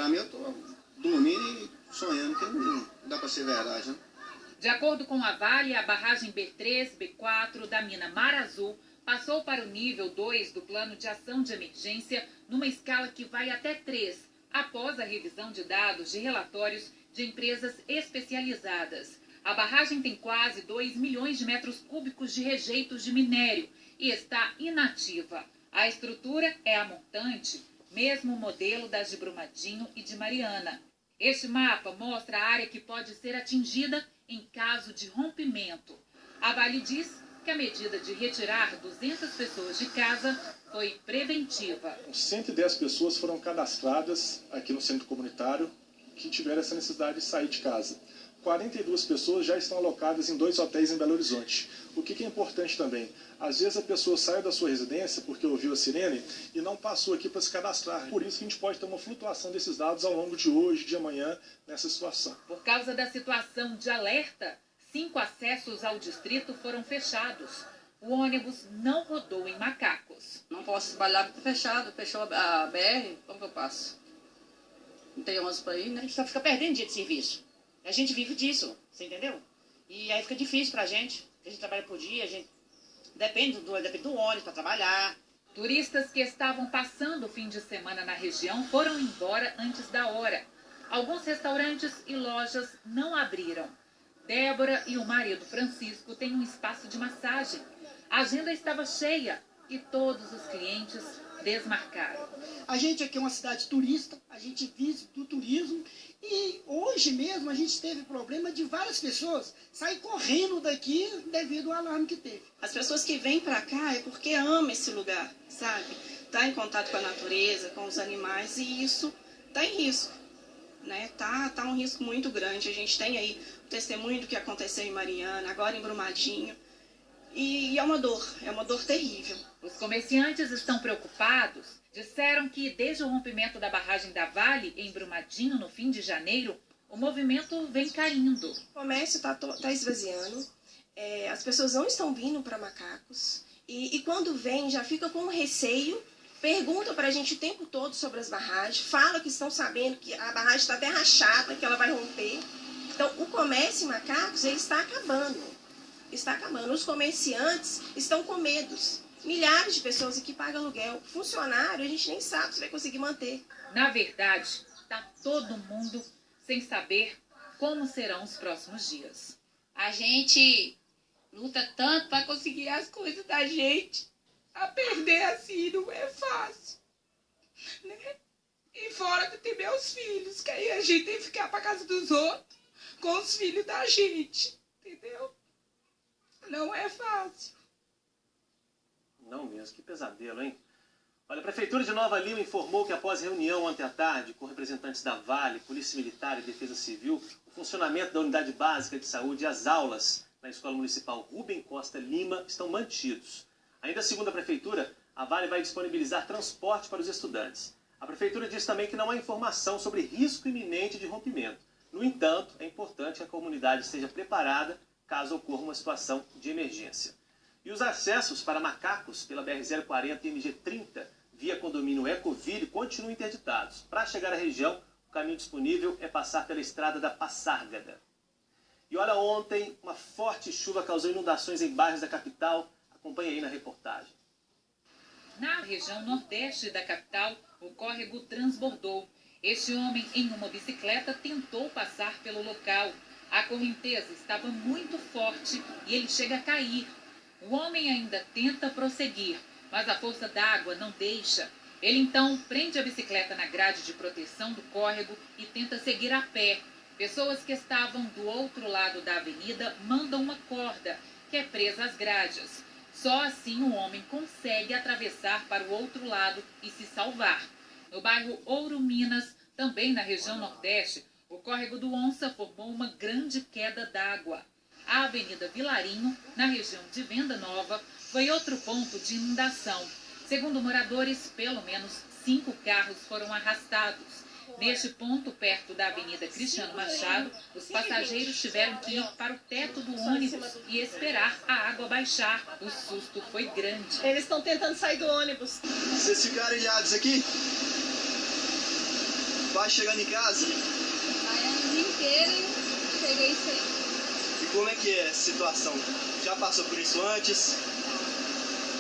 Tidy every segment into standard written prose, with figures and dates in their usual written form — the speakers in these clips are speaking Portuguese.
Para mim, eu tô dormindo e sonhando, que não dá para ser verdade, né? De acordo com a Vale, a barragem B3, B4 da mina Mar Azul passou para o nível 2 do Plano de Ação de Emergência numa escala que vai até 3, após a revisão de dados de relatórios de empresas especializadas. A barragem tem quase 2 milhões de metros cúbicos de rejeitos de minério e está inativa. A estrutura é a montante, mesmo modelo das de Brumadinho e de Mariana. Este mapa mostra a área que pode ser atingida em caso de rompimento. A Vale diz que a medida de retirar 200 pessoas de casa foi preventiva. 110 pessoas foram cadastradas aqui no centro comunitário que tiveram essa necessidade de sair de casa. 42 pessoas já estão alocadas em 2 hotéis em Belo Horizonte. O que é importante também? Às vezes a pessoa saiu da sua residência porque ouviu a sirene e não passou aqui para se cadastrar. Por isso que a gente pode ter uma flutuação desses dados ao longo de hoje, de amanhã, nessa situação. Por causa da situação de alerta, 5 acessos ao distrito foram fechados. O ônibus não rodou em Macacos. Não posso trabalhar, fechado, fechou a BR, como que eu passo? Não tem ônibus para ir, né? A gente só fica perdendo dia de serviço. A gente vive disso, você entendeu? E aí fica difícil pra gente. A gente trabalha por dia, a gente depende do ônibus para trabalhar. Turistas que estavam passando o fim de semana na região foram embora antes da hora. Alguns restaurantes e lojas não abriram. Débora e o marido Francisco têm um espaço de massagem. A agenda estava cheia e todos os clientes desmarcaram. A gente aqui é uma cidade turista, a gente vive do turismo e hoje mesmo a gente teve problema de várias pessoas sair correndo daqui devido ao alarme que teve. As pessoas que vêm para cá é porque amam esse lugar, sabe? Tá em contato com a natureza, com os animais e isso tá em risco, né? Tá um risco muito grande. A gente tem aí o testemunho do que aconteceu em Mariana, agora em Brumadinho. E é uma dor terrível. Os comerciantes estão preocupados. Disseram que desde o rompimento da barragem da Vale, em Brumadinho, no fim de janeiro, o movimento vem caindo. O comércio tá esvaziando, as pessoas não estão vindo para Macacos. E quando vem, já fica com receio, pergunta para a gente o tempo todo sobre as barragens, fala que estão sabendo que a barragem está até rachada, que ela vai romper. Então, o comércio em Macacos ele está acabando. Está acabando. Os comerciantes estão com medos. Milhares de pessoas aqui pagam aluguel. Funcionário, a gente nem sabe se vai conseguir manter. Na verdade, está todo mundo sem saber como serão os próximos dias. A gente luta tanto para conseguir as coisas da gente. A perder assim não é fácil, né? E fora que tem meus filhos, que aí a gente tem que ficar para casa dos outros com os filhos da gente, entendeu? Não é fácil. Não mesmo, que pesadelo, hein? Olha, a Prefeitura de Nova Lima informou que após reunião ontem à tarde com representantes da Vale, Polícia Militar e Defesa Civil, o funcionamento da Unidade Básica de Saúde e as aulas na Escola Municipal Rubem Costa Lima estão mantidos. Ainda segundo a Prefeitura, a Vale vai disponibilizar transporte para os estudantes. A Prefeitura diz também que não há informação sobre risco iminente de rompimento. No entanto, é importante que a comunidade esteja preparada caso ocorra uma situação de emergência. E os acessos para Macacos pela BR-040 e MG-30 via condomínio Ecoville continuam interditados. Para chegar à região, o caminho disponível é passar pela estrada da Passárgada. E olha, ontem uma forte chuva causou inundações em bairros da capital. Acompanhe aí na reportagem. Na região nordeste da capital, o córrego transbordou. Este homem, em uma bicicleta, tentou passar pelo local. A correnteza estava muito forte e ele chega a cair. O homem ainda tenta prosseguir, mas a força d'água não deixa. Ele então prende a bicicleta na grade de proteção do córrego e tenta seguir a pé. Pessoas que estavam do outro lado da avenida mandam uma corda, que é presa às grades. Só assim o homem consegue atravessar para o outro lado e se salvar. No bairro Ouro Minas, também na região nordeste, o córrego do Onça formou uma grande queda d'água. A Avenida Vilarinho, na região de Venda Nova, foi outro ponto de inundação. Segundo moradores, pelo menos 5 carros foram arrastados. Neste ponto, perto da Avenida Cristiano Machado, os passageiros tiveram que ir para o teto do ônibus e esperar a água baixar. O susto foi grande. Eles estão tentando sair do ônibus. Vocês ficaram ilhados aqui? quase chegando em casa? Trabalhando o dia inteiro e cheguei cedo. E como é que é essa situação? Já passou por isso antes?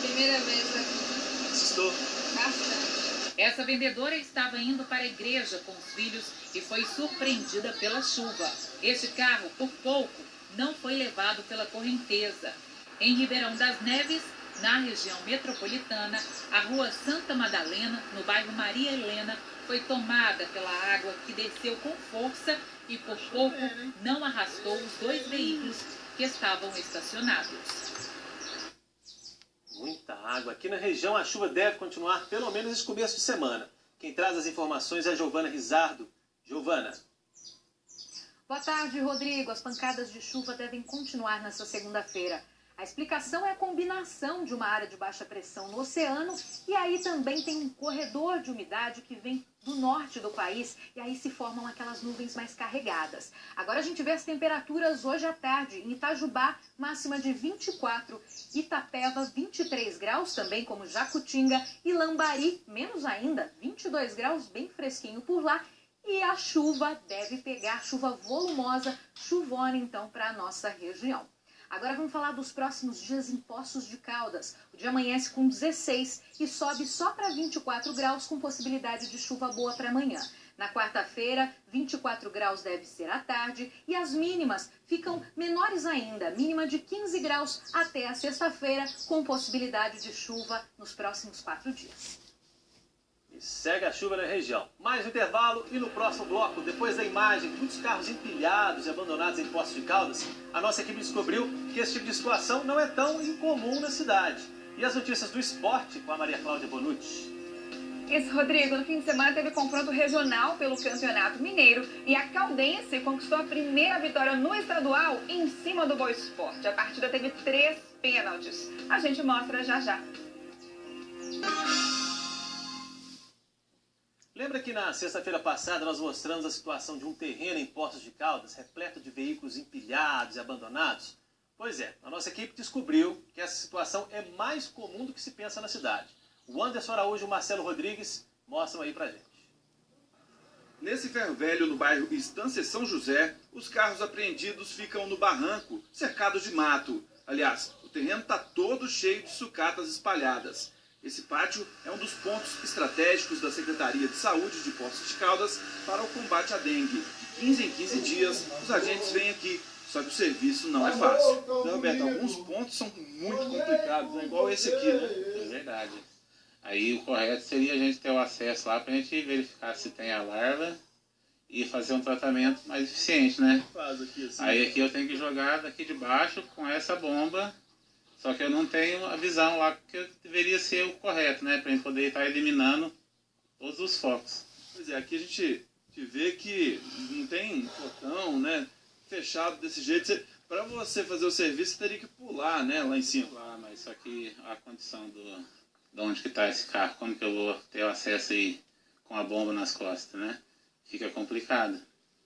Primeira vez aqui. Assustou? Bastante. Essa vendedora estava indo para a igreja com os filhos e foi surpreendida pela chuva. Este carro, por pouco, não foi levado pela correnteza. Em Ribeirão das Neves, na região metropolitana, a rua Santa Madalena, no bairro Maria Helena, foi tomada pela água que desceu com força e por pouco não arrastou os 2 veículos que estavam estacionados. Muita água. Aqui na região a chuva deve continuar pelo menos esse começo de semana. Quem traz as informações é a Giovana Rizardo. Giovana. Boa tarde, Rodrigo. As pancadas de chuva devem continuar nesta segunda-feira. A explicação é a combinação de uma área de baixa pressão no oceano e aí também tem um corredor de umidade que vem do norte do país e aí se formam aquelas nuvens mais carregadas. Agora a gente vê as temperaturas hoje à tarde. Em Itajubá, máxima de 24, Itapeva 23 graus, também como Jacutinga, e Lambari, menos ainda, 22 graus, bem fresquinho por lá. E a chuva deve pegar, chuva volumosa, chuvona então para a nossa região. Agora vamos falar dos próximos dias em Poços de Caldas. O dia amanhece com 16 e sobe só para 24 graus com possibilidade de chuva boa para amanhã. Na quarta-feira, 24 graus deve ser à tarde e as mínimas ficam menores ainda, mínima de 15 graus até a sexta-feira com possibilidade de chuva nos próximos 4 dias. E segue a chuva na região. Mais um intervalo e no próximo bloco, depois da imagem de muitos carros empilhados e abandonados em Poços de Caldas, a nossa equipe descobriu que esse tipo de situação não é tão incomum na cidade. E as notícias do esporte com a Maria Cláudia Bonucci. Esse Rodrigo, no fim de semana teve confronto regional pelo Campeonato Mineiro e a Caldense conquistou a primeira vitória no estadual em cima do Boa Esporte. A partida teve 3 pênaltis. A gente mostra já já. Lembra que na sexta-feira passada nós mostramos a situação de um terreno em Poços de Caldas, repleto de veículos empilhados e abandonados? Pois é, a nossa equipe descobriu que essa situação é mais comum do que se pensa na cidade. O Anderson Araújo e o Marcelo Rodrigues mostram aí pra gente. Nesse ferro velho, no bairro Estância São José, os carros apreendidos ficam no barranco, cercados de mato. Aliás, o terreno está todo cheio de sucatas espalhadas. Esse pátio é um dos pontos estratégicos da Secretaria de Saúde de Poços de Caldas para o combate à dengue. De 15 em 15 dias, os agentes vêm aqui, só que o serviço não é fácil. Então, Roberto, alguns pontos são muito complicados, né? Igual esse aqui, né? É verdade. Aí o correto seria a gente ter o acesso lá para a gente verificar se tem a larva e fazer um tratamento mais eficiente, né? Faz aqui assim. Aí aqui eu tenho que jogar daqui de baixo com essa bomba. Só que eu não tenho a visão lá que deveria ser o correto, né? Para a gente poder estar eliminando todos os focos. Pois é, aqui a gente vê que não tem portão, né? Fechado desse jeito. Para você fazer o serviço, você teria que pular, né? Lá em cima. Pular, mas só que a condição de onde que está esse carro, como que eu vou ter o acesso aí com a bomba nas costas, né? Fica complicado.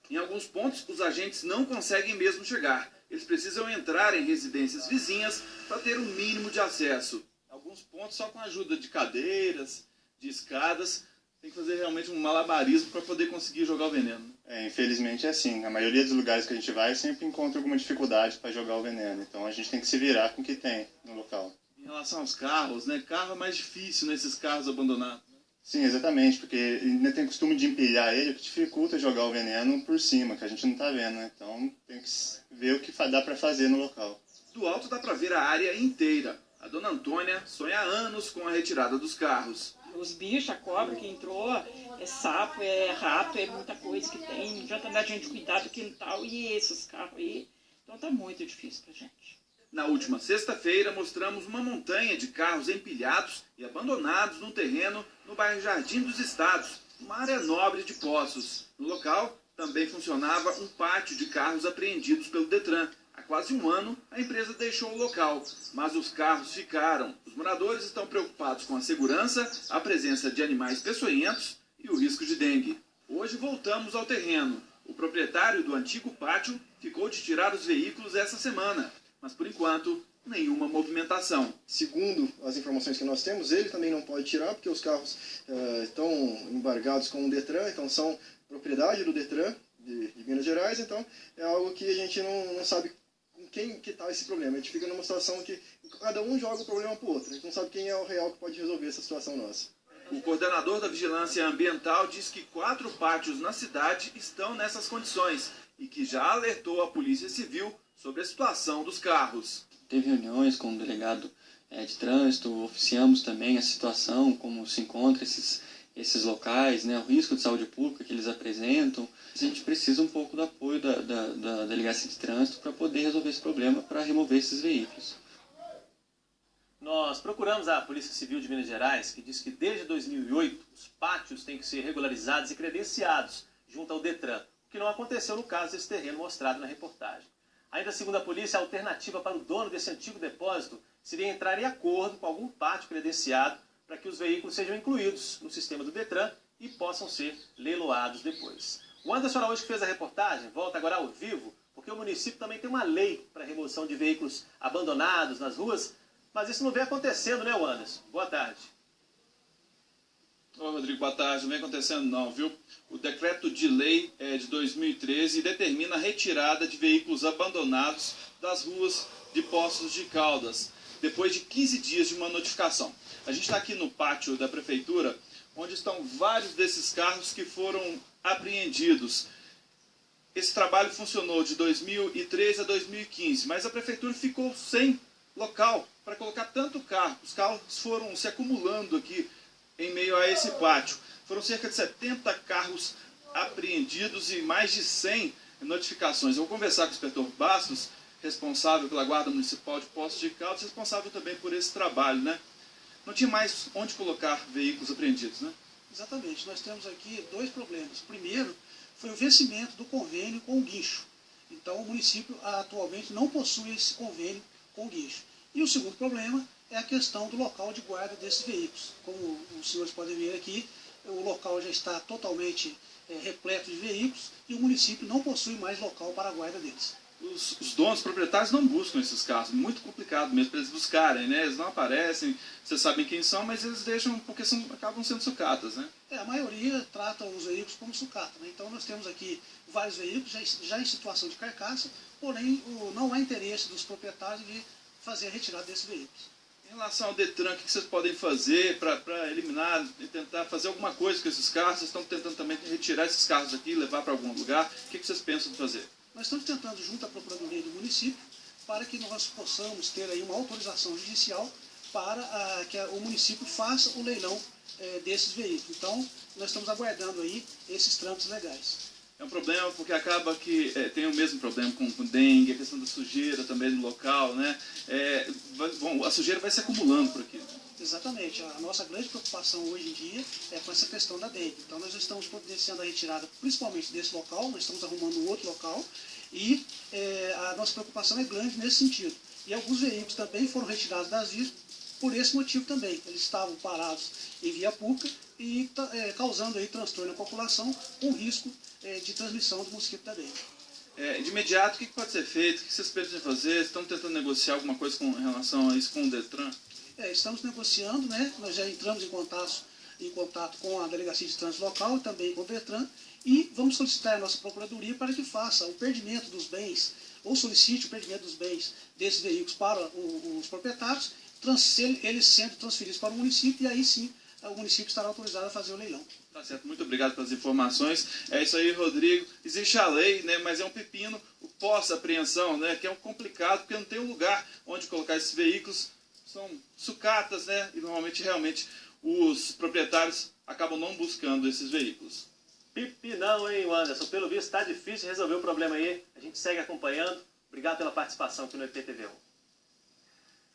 Em alguns pontos, os agentes não conseguem mesmo chegar. Eles precisam entrar em residências vizinhas para ter um mínimo de acesso. Alguns pontos só com a ajuda de cadeiras, de escadas. Tem que fazer realmente um malabarismo para poder conseguir jogar o veneno. Infelizmente é assim. A maioria dos lugares que a gente vai sempre encontra alguma dificuldade para jogar o veneno. Então a gente tem que se virar com o que tem no local. Em relação aos carros, né? Carro é mais difícil nesses carros abandonados. Sim, exatamente, porque ainda tem costume de empilhar ele, o que dificulta jogar o veneno por cima, que a gente não está vendo, né? Então tem que ver o que dá para fazer no local. Do alto dá para ver a área inteira. A dona Antônia sonha há anos com a retirada dos carros. Os bichos, a cobra que entrou, é sapo, é rato, é muita coisa que tem. Não adianta a gente cuidar do quintal e esses carros aí. Então tá muito difícil pra gente. Na última sexta-feira, mostramos uma montanha de carros empilhados e abandonados no terreno no bairro Jardim dos Estados, uma área nobre de Poços. No local, também funcionava um pátio de carros apreendidos pelo Detran. Há quase um ano, a empresa deixou o local, mas os carros ficaram. Os moradores estão preocupados com a segurança, a presença de animais peçonhentos e o risco de dengue. Hoje voltamos ao terreno. O proprietário do antigo pátio ficou de tirar os veículos essa semana. Mas, por enquanto, nenhuma movimentação. Segundo as informações que nós temos, ele também não pode tirar, porque os carros estão embargados com o Detran, então são propriedade do Detran de Minas Gerais, então é algo que a gente não sabe com quem que está esse problema. A gente fica numa situação que cada um joga o problema para o outro, a gente não sabe quem é o real que pode resolver essa situação nossa. O coordenador da Vigilância Ambiental diz que 4 pátios na cidade estão nessas condições e que já alertou a Polícia Civil sobre a situação dos carros. Teve reuniões com o delegado de trânsito, oficiamos também a situação, como se encontra esses locais, né, o risco de saúde pública que eles apresentam. A gente precisa um pouco do apoio da Delegacia de Trânsito para poder resolver esse problema, para remover esses veículos. Nós procuramos a Polícia Civil de Minas Gerais, que diz que desde 2008 os pátios têm que ser regularizados e credenciados junto ao Detran, o que não aconteceu no caso desse terreno mostrado na reportagem. Ainda segundo a polícia, a alternativa para o dono desse antigo depósito seria entrar em acordo com algum pátio credenciado para que os veículos sejam incluídos no sistema do Detran e possam ser leiloados depois. O Anderson Araújo, que fez a reportagem, volta agora ao vivo, porque o município também tem uma lei para a remoção de veículos abandonados nas ruas, mas isso não vem acontecendo, né, Anderson? Boa tarde. Ô, Rodrigo, boa tarde. Não vem acontecendo não, viu? O decreto de lei é de 2013 determina a retirada de veículos abandonados das ruas de Poços de Caldas, depois de 15 dias de uma notificação. A gente está aqui no pátio da prefeitura, onde estão vários desses carros que foram apreendidos. Esse trabalho funcionou de 2013 a 2015, mas a prefeitura ficou sem local para colocar tanto carro. Os carros foram se acumulando aqui em meio a esse pátio. Foram cerca de 70 carros apreendidos e mais de 100 notificações. Eu vou conversar com o inspetor Bastos, responsável pela Guarda Municipal de Poços de Caldas, responsável também por esse trabalho, né? Não tinha mais onde colocar veículos apreendidos, né? Exatamente. Nós temos aqui 2 problemas. Primeiro, foi o vencimento do convênio com o guincho. Então, o município atualmente não possui esse convênio com o guincho. E o segundo problema é a questão do local de guarda desses veículos. Como os senhores podem ver aqui, o local já está totalmente repleto de veículos e o município não possui mais local para a guarda deles. Os donos, proprietários não buscam esses carros, muito complicado mesmo para eles buscarem, né? Eles não aparecem, vocês sabem quem são, mas eles deixam porque acabam sendo sucatas, né? A maioria trata os veículos como sucata, né? Então nós temos aqui vários veículos já em situação de carcaça, porém não há interesse dos proprietários de fazer a retirada desses veículos. Em relação ao Detran, o que vocês podem fazer para eliminar e tentar fazer alguma coisa com esses carros? Vocês estão tentando também retirar esses carros aqui e levar para algum lugar? O que vocês pensam de fazer? Nós estamos tentando, junto à Procuradoria do município, para que nós possamos ter aí uma autorização judicial para que o município faça o leilão desses veículos. Então, nós estamos aguardando aí esses trâmites legais. É um problema porque acaba que tem o mesmo problema com dengue, a questão da sujeira também no local, né? A sujeira vai se acumulando por aqui. Exatamente. A nossa grande preocupação hoje em dia é com essa questão da dengue. Então nós estamos providenciando a retirada principalmente desse local, nós estamos arrumando um outro local e a nossa preocupação é grande nesse sentido. E alguns veículos também foram retirados das vias por esse motivo também. Eles estavam parados em via pública e causando aí transtorno na população com risco de transmissão do mosquito da dengue. De imediato, o que pode ser feito? O que vocês pensam fazer? Estão tentando negociar alguma coisa em relação a isso com o Detran? Estamos negociando, né? Nós já entramos em contato com a Delegacia de Trânsito Local e também com o Detran e vamos solicitar a nossa Procuradoria para que faça o perdimento dos bens ou solicite o perdimento dos bens desses veículos para os proprietários, eles sendo transferidos para o município e aí sim o município estará autorizado a fazer o leilão. Tá certo, muito obrigado pelas informações. É isso aí, Rodrigo. Existe a lei, né, mas é um pepino, o pós-apreensão, né, que é um complicado porque não tem um lugar onde colocar esses veículos. São sucatas, né, e normalmente, realmente, os proprietários acabam não buscando esses veículos. Pipi não, hein, Anderson? Pelo visto está difícil resolver o problema aí. A gente segue acompanhando. Obrigado pela participação aqui no EPTV1.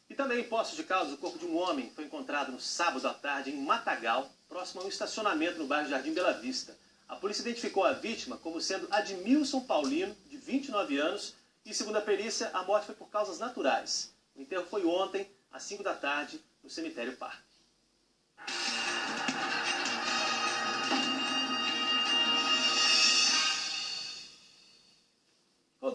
E também em Poços de Caldas, o corpo de um homem foi encontrado no sábado à tarde em Matagal, próximo a um estacionamento no bairro Jardim Bela Vista. A polícia identificou a vítima como sendo Admilson Paulino, de 29 anos, e segundo a perícia, a morte foi por causas naturais. O enterro foi ontem, às 5 da tarde, no cemitério Parque.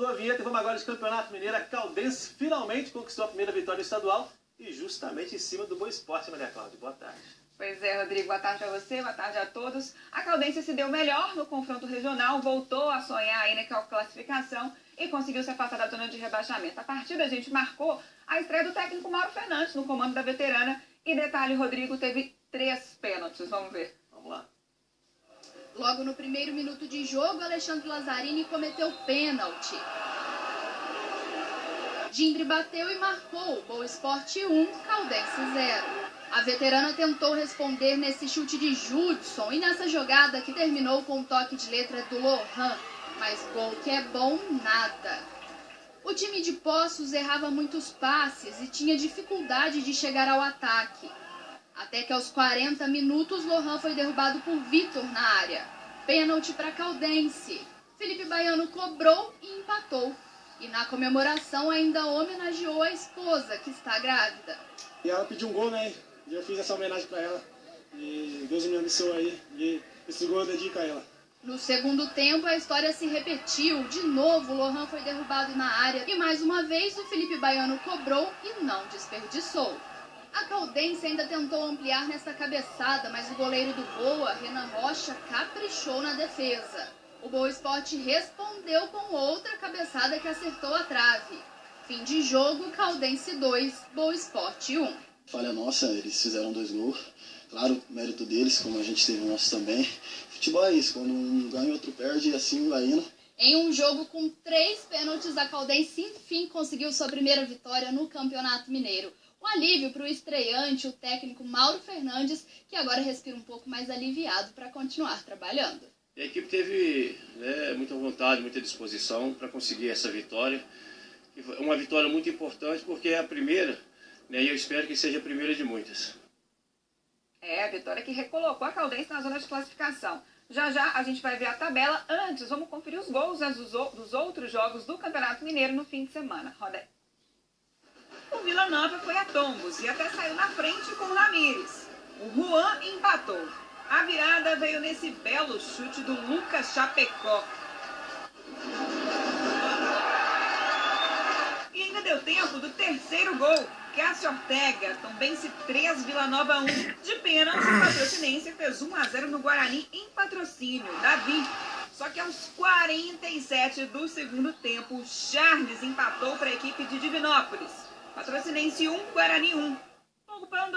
rodou a vinheta e vamos agora de Campeonato Mineiro. A Caldense finalmente conquistou a primeira vitória estadual e justamente em cima do Boa Esporte, Maria Cláudia. Boa tarde. Pois é, Rodrigo, boa tarde a você, boa tarde a todos. A Caldense se deu melhor no confronto regional, voltou a sonhar aí na classificação e conseguiu se afastar da zona de rebaixamento. A partida, a gente marcou a estreia do técnico Mauro Fernandes no comando da veterana. E detalhe, Rodrigo, teve 3 pênaltis, vamos ver. Vamos lá. Logo no primeiro minuto de jogo, Alexandre Lazzarini cometeu pênalti. Gindre bateu e marcou. Boa Esporte 1, Caldense 0. A veterana tentou responder nesse chute de Judson e nessa jogada que terminou com um toque de letra do Lohan. Mas gol que é bom, nada. O time de Poços errava muitos passes e tinha dificuldade de chegar ao ataque. Até que aos 40 minutos, Lohan foi derrubado por Vitor na área. Pênalti para Caldense. Felipe Baiano cobrou e empatou. E na comemoração ainda homenageou a esposa, que está grávida. E ela pediu um gol, né? E eu fiz essa homenagem para ela. E Deus me abençoe aí. E esse gol eu dedico a ela. No segundo tempo, a história se repetiu. De novo, Lohan foi derrubado na área. E mais uma vez, o Felipe Baiano cobrou e não desperdiçou. A Caldense ainda tentou ampliar nessa cabeçada, mas o goleiro do Boa, Renan Rocha, caprichou na defesa. O Boa Esporte respondeu com outra cabeçada que acertou a trave. Fim de jogo, Caldense 2, Boa Esporte 1. Falha nossa, eles fizeram 2 gols. Claro, mérito deles, como a gente teve o nosso também. Futebol é isso, quando um ganha, outro perde e assim vai indo. Em um jogo com 3 pênaltis, a Caldense enfim conseguiu sua primeira vitória no Campeonato Mineiro. Um alívio para o estreante, o técnico Mauro Fernandes, que agora respira um pouco mais aliviado para continuar trabalhando. A equipe teve muita vontade, muita disposição para conseguir essa vitória. Uma vitória muito importante porque é a primeira, né, e eu espero que seja a primeira de muitas. É, a vitória que recolocou a Caldense na zona de classificação. Já já a gente vai ver a tabela. Antes, vamos conferir os gols dos outros jogos do Campeonato Mineiro no fim de semana. Roda aí. O Vila Nova foi a tombos e até saiu na frente com o Ramires. O Juan empatou. A virada veio nesse belo chute do Lucas Chapecó. E ainda deu tempo do terceiro gol. Cássio Ortega, Tombense 3, Vila Nova 1. De pênalti, o Patrocinense fez 1-0 no Guarani em Patrocínio. Davi. Só que aos 47 do segundo tempo, Charles empatou para a equipe de Divinópolis. Patrocinense 1, Guarani 1. Ocupando